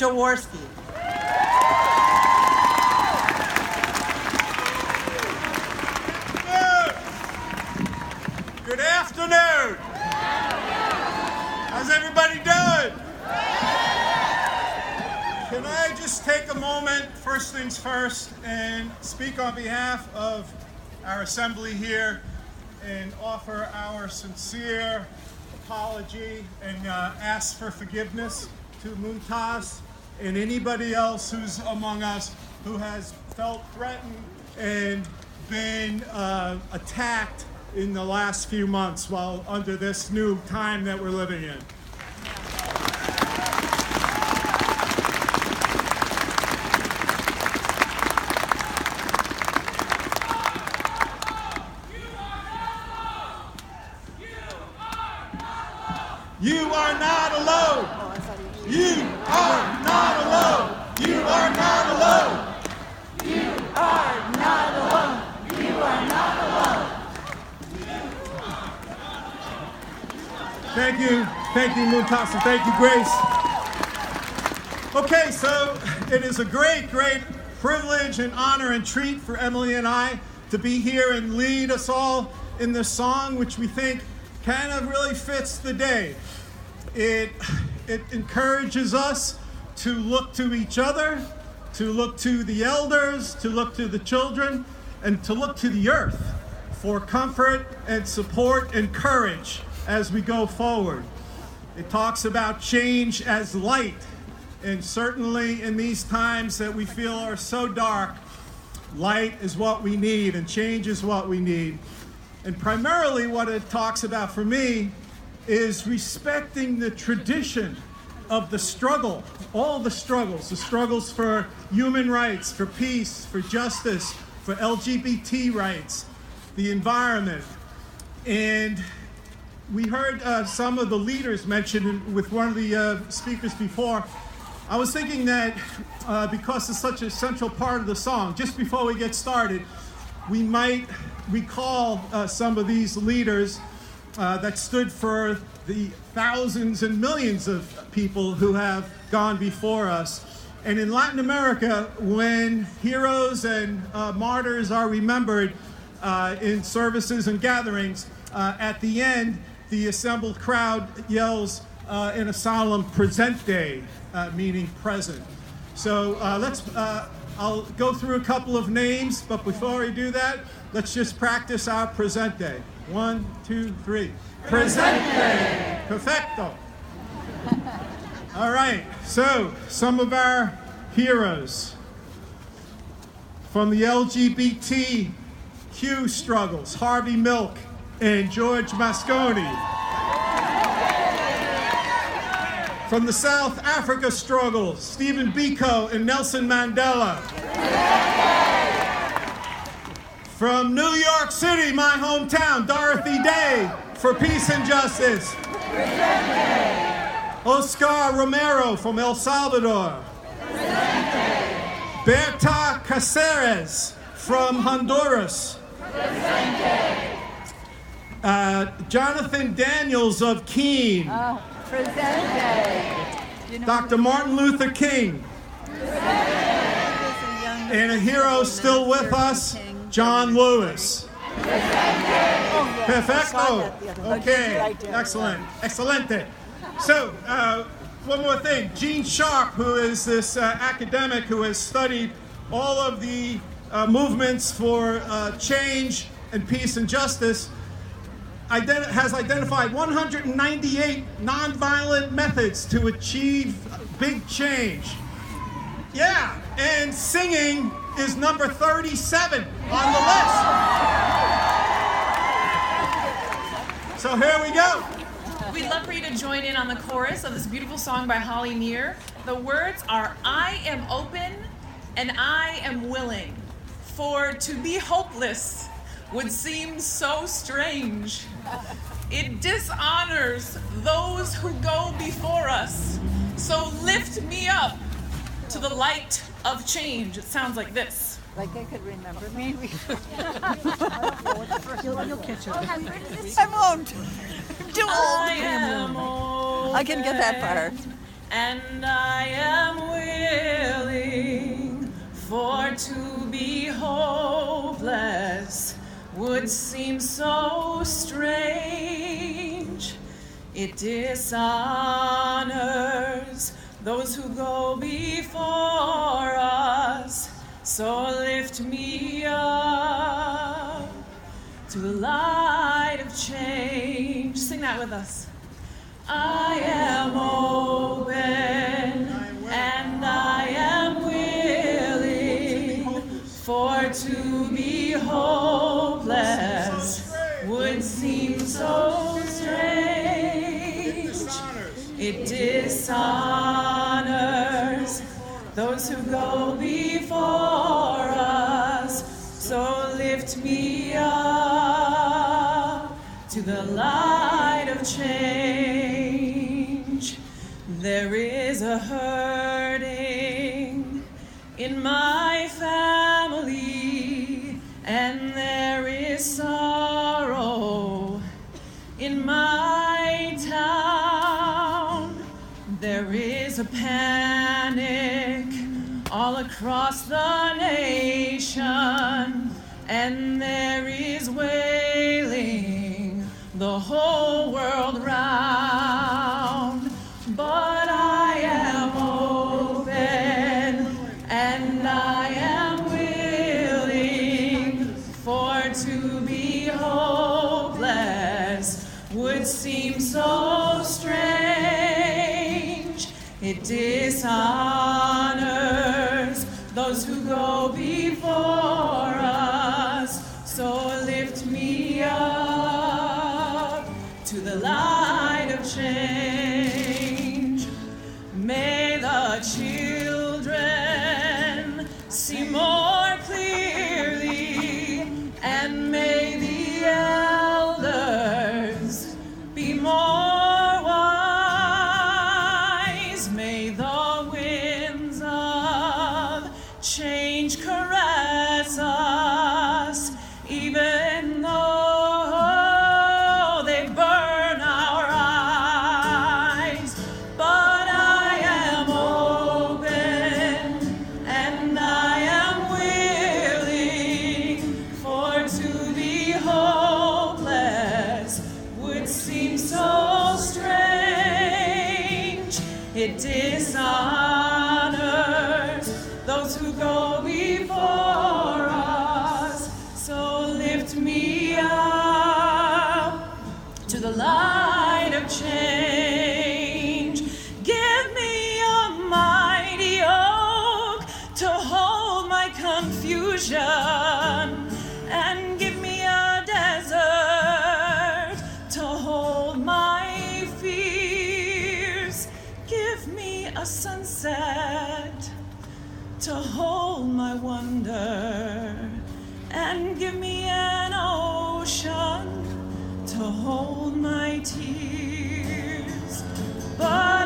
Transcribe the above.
Jaworski. Good afternoon. How's everybody doing? Can I just take a moment, first things first, and speak on behalf of our assembly here and offer our sincere apology and ask for forgiveness to Mumtaz and anybody else who's among us who has felt threatened and been attacked in the last few months while under this new time that we're living in. You are not alone. You are not alone. You are not alone. You are not alone. You are not alone. Thank you, Mumtaz, and thank you, Grace. Okay, so it is a great privilege and honor and treat for Emily and I to be here and lead us all in this song, which we think kind of really fits the day. It encourages us to look to each other, to look to the elders, to look to the children, and to look to the earth for comfort and support and courage as we go forward. It talks about change as light, and certainly in these times that we feel are so dark, light is what we need and change is what we need. And primarily what it talks about for me is respecting the tradition of the struggle, all the struggles for human rights, for peace, for justice, for LGBT rights, the environment. And we heard some of the leaders mentioned with one of the speakers before. I was thinking that because it's such a central part of the song, just before we get started, we might recall some of these leaders that stood for the thousands and millions of people who have gone before us. And in Latin America, when heroes and martyrs are remembered in services and gatherings, at the end, the assembled crowd yells in a solemn presente, meaning present. So I'll go through a couple of names, but before we do that, let's just practice our presente. 1, 2, 3. Presente! Perfecto. All right, so some of our heroes from the LGBTQ struggles: Harvey Milk and George Moscone. From the South Africa struggles: Stephen Biko and Nelson Mandela. From New York City, my hometown, Dorothy Day for peace and justice. Oscar Romero from El Salvador. Berta Cáceres from Honduras. Jonathan Daniels of Keene. Dr. Martin Luther King. And a hero still with us, John Lewis. Perfecto. Okay, excellent. Excelente. So, one more thing. Gene Sharp, who is this academic who has studied all of the movements for change and peace and justice, has identified 198 nonviolent methods to achieve big change. Yeah, and singing is number 37 on the list. So here we go. We'd love for you to join in on the chorus of this beautiful song by Holly Near. The words are, I am open and I am willing, for to be hopeless would seem so strange. It dishonors those who go before us. So lift me up to the light of change. It sounds like this. Like I could remember me. You'll catch up. I won't. I'm too old. I am old. I can get that far. And I am to be hopeless would seem so strange. It dishonors those who go before us. So lift me up to the light of change. Sing that with us. I am open and I am willing, for to be hopeless would seem so strange. It dishonors those who go before us. So lift me up to the light of change. There is a hurting in my family, and there is sorrow in my town. There is a panic all across the nation, and there is wailing the whole world round. But I am open and I am willing, for to be hopeless would seem so strange. It dishonors those who go before us. So lift me up to the light of change. May the children see more clearly, and may the elders be more wise. May the winds of change caress us, even though they burn our eyes. But I am open and I am willing, for to be hopeless would seem so strange. It dishonors those who go before us. So lift me up to the light of change. Give me a mighty oak to hold my confusion, and give me a desert to hold my fears. Give me a sunset to hold my wonder, and give me an ocean to hold my tears. But